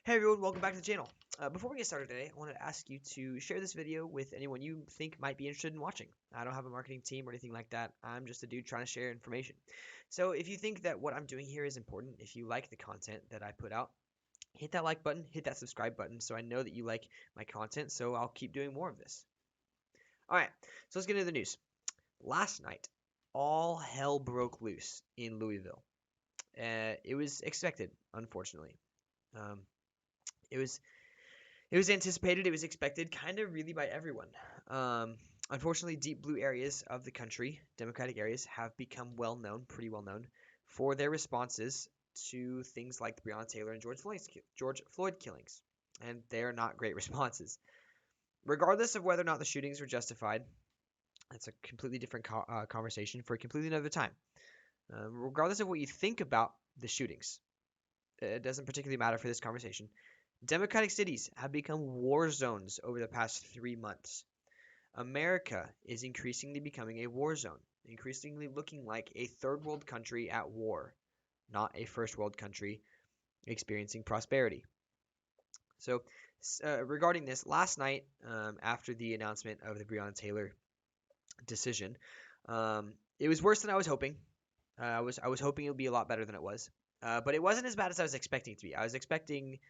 Hey everyone, welcome back to the channel. Before we get started today, I wanted to ask you to share this video with anyone you think might be interested in watching. I don't have a marketing team or anything like that. I'm just a dude trying to share information. So if you think that what I'm doing here is important, if you like the content that I put out, hit that like button, hit that subscribe button so I know that you like my content, so I'll keep doing more of this. Alright, so let's get into the news. Last night, all hell broke loose in Louisville. It was expected, unfortunately. Um, it was anticipated, it was expected, kind of really by everyone. Unfortunately, deep blue areas of the country, Democratic areas, have become pretty well known, for their responses to things like the Breonna Taylor and George Floyd killings, and they are not great responses. Regardless of whether or not the shootings were justified, that's a completely different conversation for a completely another time. Regardless of what you think about the shootings, it doesn't particularly matter for this conversation. Democratic cities have become war zones over the past 3 months. America is increasingly becoming a war zone, increasingly looking like a third world country at war, not a first world country experiencing prosperity. So, regarding this, last night, after the announcement of the Breonna Taylor decision, it was worse than I was hoping. I was hoping it would be a lot better than it was, but it wasn't as bad as I was expecting it to be. I was expecting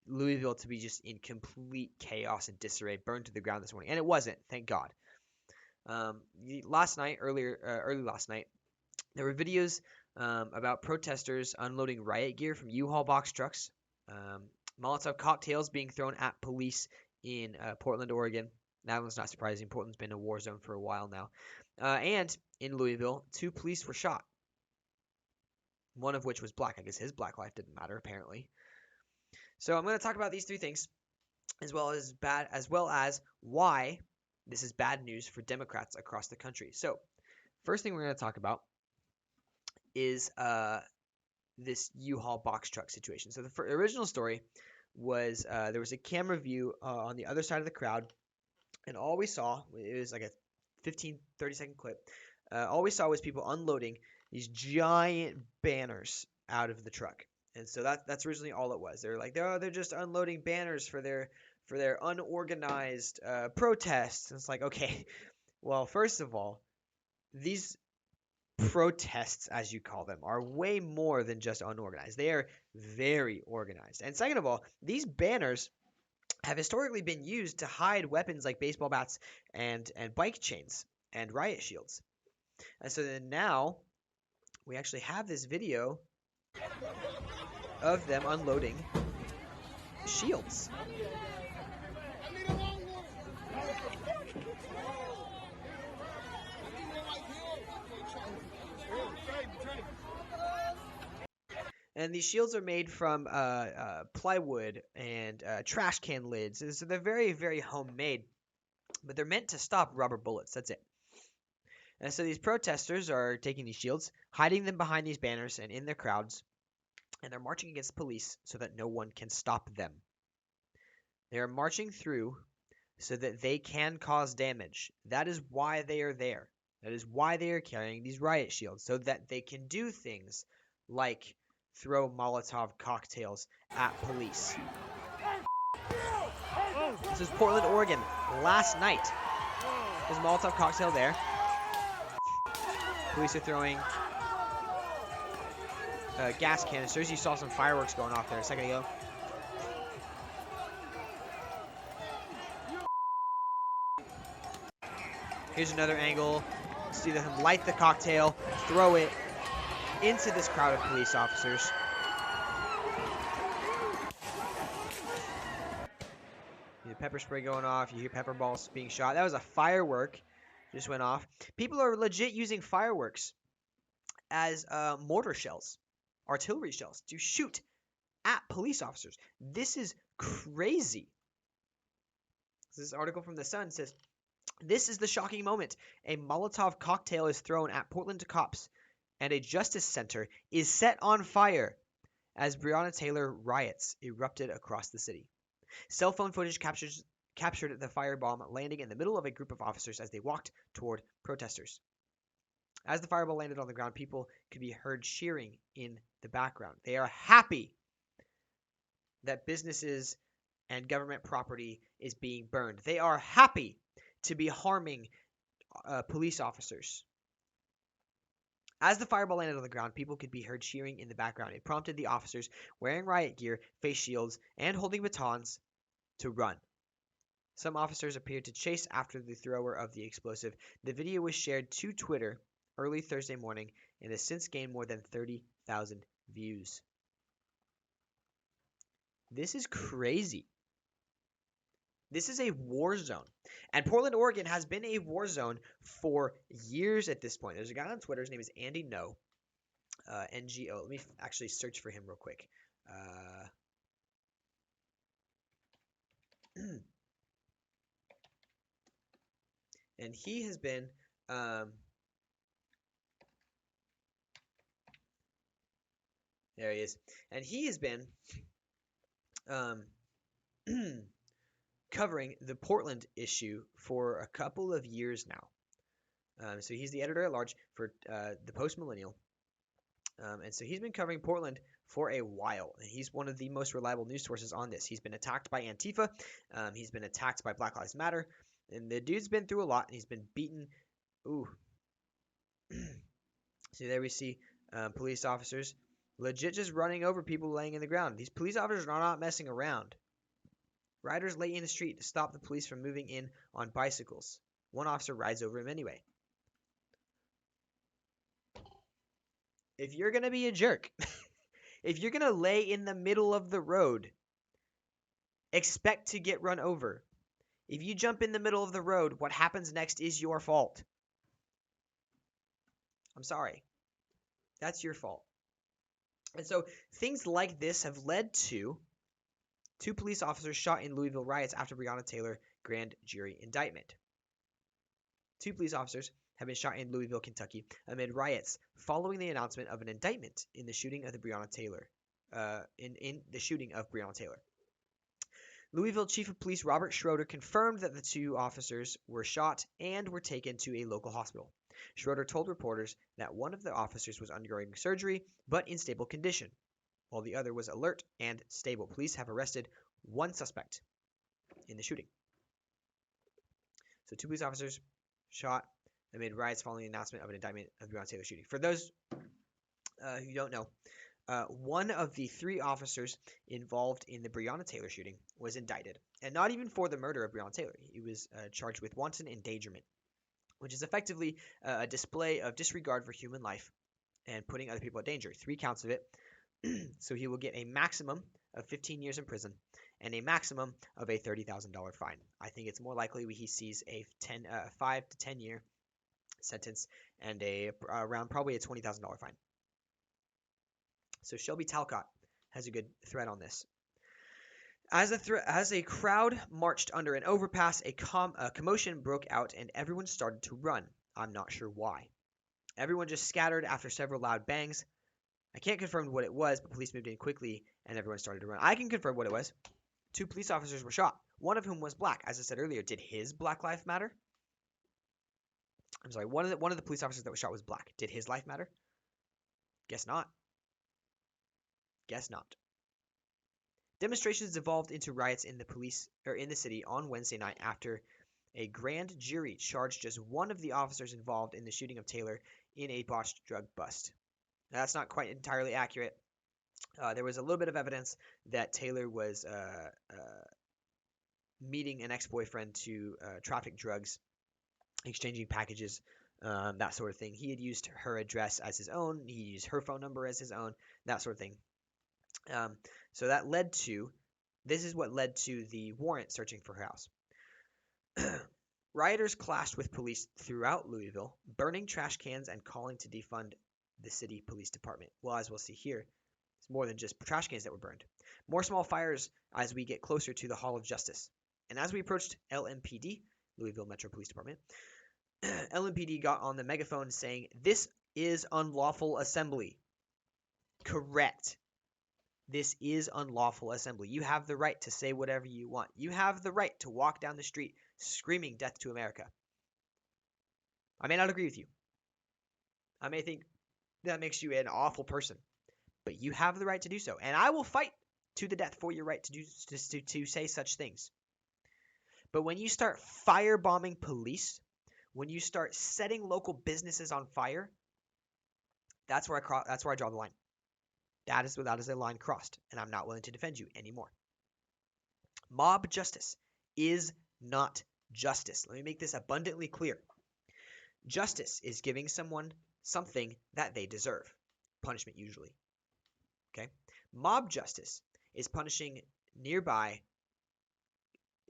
Louisville to be just in complete chaos and disarray, burned to the ground this morning, and it wasn't. Thank God. Early last night, there were videos about protesters unloading riot gear from U-Haul box trucks, Molotov cocktails being thrown at police in Portland, Oregon. That one's not surprising. Portland's been a war zone for a while now. And in Louisville, 2 police were shot. One of which was black. I guess his black life didn't matter, apparently. So I'm going to talk about these 3 things, as well as why this is bad news for Democrats across the country. So, first thing we're going to talk about is this U-Haul box truck situation. So the original story was there was a camera view on the other side of the crowd, and all we saw, it was like a 15, 30-second clip. All we saw was people unloading these giant banners out of the truck. And so that's originally all it was. They're like, oh, they're just unloading banners for their unorganized protests. And it's like, okay, well, first of all, these protests, as you call them, are way more than just unorganized. They are very organized. And second of all, these banners have historically been used to hide weapons like baseball bats and bike chains and riot shields. And so then now we actually have this video of them unloading shields. And these shields are made from plywood and trash can lids. So they're very, very homemade. But they're meant to stop rubber bullets. That's it. And so these protesters are taking these shields, hiding them behind these banners and in their crowds, and they're marching against police so that no one can stop them. They are marching through so that they can cause damage. That is why they are there. That is why they are carrying these riot shields, so that they can do things like throw Molotov cocktails at police. This is Portland, Oregon, last night. There's a Molotov cocktail there. Police are throwing gas canisters. You saw some fireworks going off there a second ago. Here's another angle. See them light the cocktail, throw it into this crowd of police officers. You hear pepper spray going off. You hear pepper balls being shot. That was a firework. Just went off. People are legit using fireworks as mortar shells, artillery shells, to shoot at police officers. This is crazy. This article from The Sun says, this is the shocking moment. A Molotov cocktail is thrown at Portland cops, and a justice center is set on fire as Breonna Taylor riots erupted across the city. Cell phone footage captured the firebomb landing in the middle of a group of officers as they walked toward protesters. As the fireball landed on the ground, people could be heard cheering in the background. They are happy that businesses and government property is being burned. They are happy to be harming police officers. As the fireball landed on the ground, people could be heard cheering in the background. It prompted the officers wearing riot gear, face shields, and holding batons to run. Some officers appeared to chase after the thrower of the explosive. The video was shared to Twitter early Thursday morning and has since gained more than 30,000 views. This is crazy. This is a war zone. And Portland, Oregon has been a war zone for years at this point. There's a guy on Twitter. His name is Andy No. NGO. Let me actually search for him real quick. And he has been there he is. And he has been covering the Portland issue for a couple of years now. So he's the editor at large for the Post Millennial. And so he's been covering Portland for a while. And he's one of the most reliable news sources on this. He's been attacked by Antifa. He's been attacked by Black Lives Matter. And the dude's been through a lot. And he's been beaten. Ooh. See, there we see police officers legit just running over people laying in the ground. These police officers are not messing around. Riders lay in the street to stop the police from moving in on bicycles. One officer rides over him anyway. If you're going to be a jerk, if you're going to lay in the middle of the road, expect to get run over. If you jump in the middle of the road, what happens next is your fault. I'm sorry. That's your fault. And so things like this have led to two police officers shot in Louisville riots after Breonna Taylor grand jury indictment. Two police officers have been shot in Louisville, Kentucky, amid riots following the announcement of an indictment in the shooting of the Breonna Taylor. In the shooting of Breonna Taylor. Louisville Chief of Police Robert Schroeder confirmed that the two officers were shot and were taken to a local hospital. Schroeder told reporters that one of the officers was undergoing surgery but in stable condition, while the other was alert and stable. Police have arrested one suspect in the shooting. So two police officers shot amid riots following the announcement of an indictment of the Breonna Taylor shooting. For those who don't know, one of the three officers involved in the Breonna Taylor shooting was indicted, and not even for the murder of Breonna Taylor. He was charged with wanton endangerment, which is effectively a display of disregard for human life and putting other people at danger. 3 counts of it. So he will get a maximum of 15 years in prison and a maximum of a $30,000 fine. I think it's more likely he sees a 5 to 10 year sentence and around probably a $20,000 fine. So Shelby Talcott has a good thread on this. As a crowd marched under an overpass, a commotion broke out and everyone started to run. I'm not sure why. Everyone just scattered after several loud bangs. I can't confirm what it was, but police moved in quickly and everyone started to run. I can confirm what it was. 2 police officers were shot, one of whom was black. As I said earlier, did his black life matter? I'm sorry, one of the police officers that was shot was black. Did his life matter? Guess not. Guess not. Demonstrations evolved into riots in the city on Wednesday night after a grand jury charged just one of the officers involved in the shooting of Taylor in a botched drug bust. Now, that's not quite entirely accurate. There was a little bit of evidence that Taylor was meeting an ex-boyfriend to traffic drugs, exchanging packages, that sort of thing. He had used her address as his own. He used her phone number as his own, that sort of thing. So that this is what led to the warrant searching for her house. Rioters clashed with police throughout Louisville, burning trash cans and calling to defund the city police department. Well, as we'll see here, it's more than just trash cans that were burned. More small fires as we get closer to the Hall of Justice. And as we approached LMPD, Louisville Metro Police Department, LMPD got on the megaphone saying, "This is unlawful assembly." Correct. This is unlawful assembly. You have the right to say whatever you want. You have the right to walk down the street screaming death to America. I may not agree with you. I may think that makes you an awful person. But you have the right to do so. And I will fight to the death for your right to do to say such things. But when you start firebombing police, when you start setting local businesses on fire, that's where I draw the line. That is a line crossed, and I'm not willing to defend you anymore. Mob justice is not justice. Let me make this abundantly clear. Justice is giving someone something that they deserve. Punishment, usually. Okay? Mob justice is punishing nearby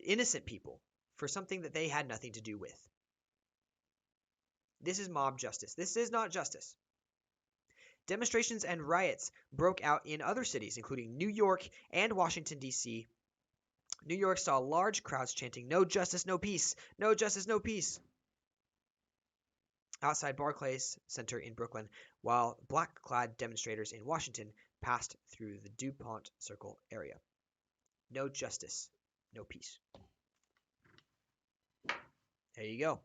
innocent people for something that they had nothing to do with. This is mob justice. This is not justice. Demonstrations and riots broke out in other cities, including New York and Washington, D.C. New York saw large crowds chanting, "No justice, no peace! No justice, no peace!" outside Barclays Center in Brooklyn, while black-clad demonstrators in Washington passed through the DuPont Circle area. No justice, no peace. There you go.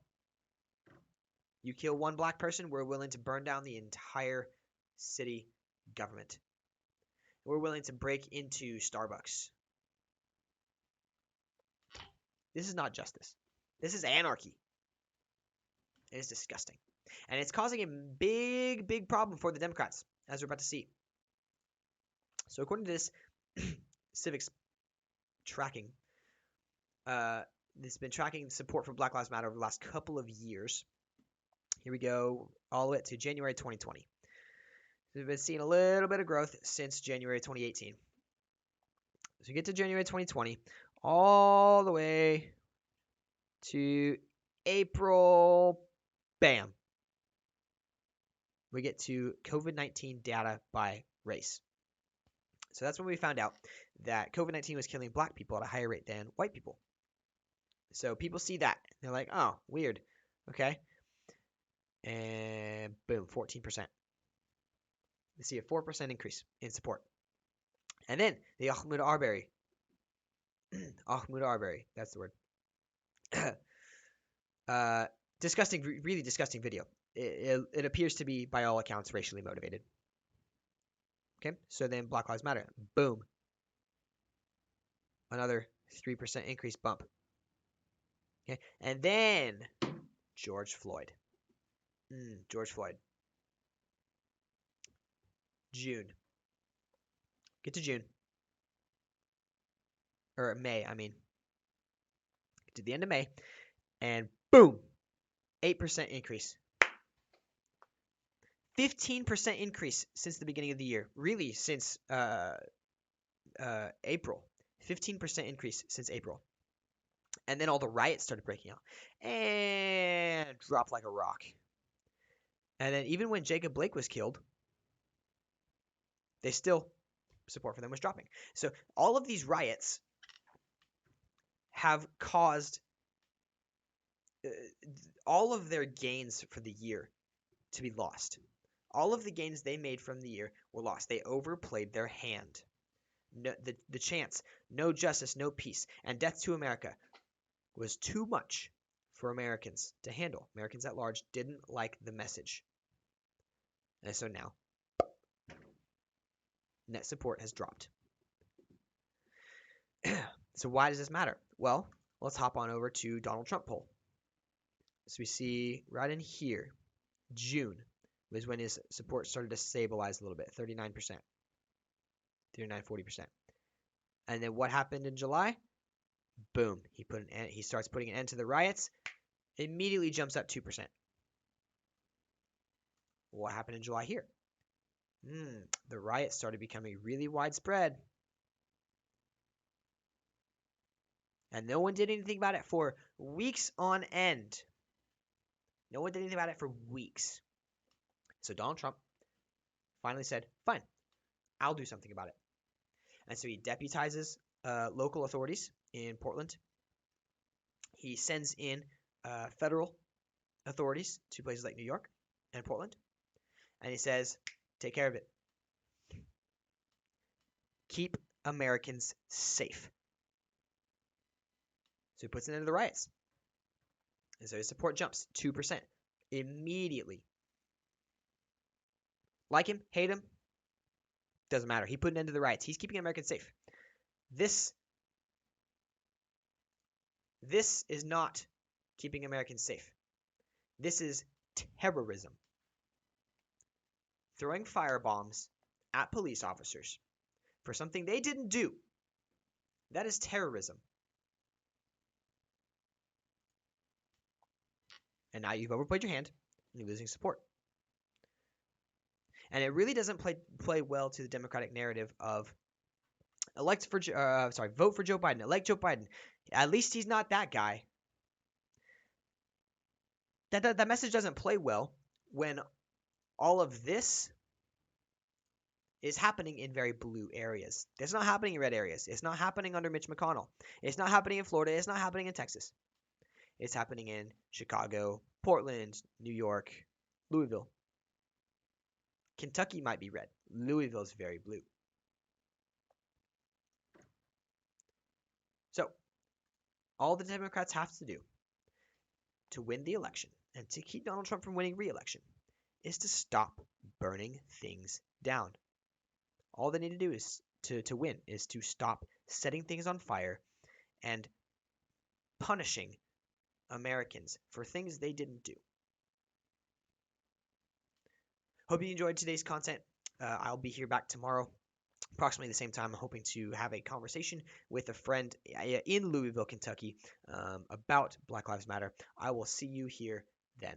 You kill one black person, we're willing to burn down the entire city government. We're willing to break into Starbucks. This is not justice. This is anarchy. It is disgusting. And it's causing a big, big problem for the Democrats, as we're about to see. So according to this civics tracking, this has been tracking support for Black Lives Matter over the last couple of years. Here we go, all the way to January 2020. We've been seeing a little bit of growth since January 2018. So we get to January 2020, all the way to April, bam. We get to COVID-19 data by race. So that's when we found out that COVID-19 was killing black people at a higher rate than white people. So people see that. They're like, oh, weird. Okay. And boom, 14%. We see a 4% increase in support. And then the Ahmaud Arbery. Ahmaud Arbery, that's the word. Disgusting, really disgusting video. It appears to be, by all accounts, racially motivated. Okay, so then Black Lives Matter. Boom. Another 3% increase bump. Okay, and then George Floyd. George Floyd. June. Get to June. Or May, I mean. Get to the end of May. And boom! 8% increase. 15% increase since the beginning of the year. Really, since April. 15% increase since April. And then all the riots started breaking out. And dropped like a rock. And then even when Jacob Blake was killed, they still, support for them was dropping. So all of these riots have caused all of their gains for the year to be lost. All of the gains they made from the year were lost. They overplayed their hand. No, the chants, no justice, no peace, and death to America was too much for Americans to handle. Americans at large didn't like the message. And so now, net support has dropped. So why does this matter? Well, let's hop on over to Donald Trump poll. So we see right in here, June was when his support started to stabilize a little bit, 39%, 40%. And then what happened in July? Boom, he starts putting an end to the riots, immediately jumps up 2%. What happened in July here? The riots started becoming really widespread. And no one did anything about it for weeks on end. No one did anything about it for weeks. So Donald Trump finally said, fine, I'll do something about it. And so he deputizes local authorities in Portland. He sends in federal authorities to places like New York and Portland. And he says, take care of it. Keep Americans safe. So he puts an end to the riots. And so his support jumps 2% immediately. Like him, hate him, Doesn't matter. He put an end to the riots. He's keeping Americans safe. This is not keeping Americans safe. This is terrorism. Throwing firebombs at police officers for something they didn't do. That is terrorism. And now you've overplayed your hand and you're losing support. And it really doesn't play well to the Democratic narrative of vote for Joe Biden, elect Joe Biden. At least he's not that guy. That message doesn't play well when all of this is happening in very blue areas. It's not happening in red areas. It's not happening under Mitch McConnell. It's not happening in Florida. It's not happening in Texas. It's happening in Chicago, Portland, New York, Louisville. Kentucky might be red. Louisville's very blue. So, all the Democrats have to do to win the election and to keep Donald Trump from winning re-election is to stop burning things down. All they need to do is to win is to stop setting things on fire and punishing Americans for things they didn't do. Hope you enjoyed today's content. I'll be here back tomorrow, approximately the same time. I'm hoping to have a conversation with a friend in Louisville, Kentucky, about Black Lives Matter. I will see you here then.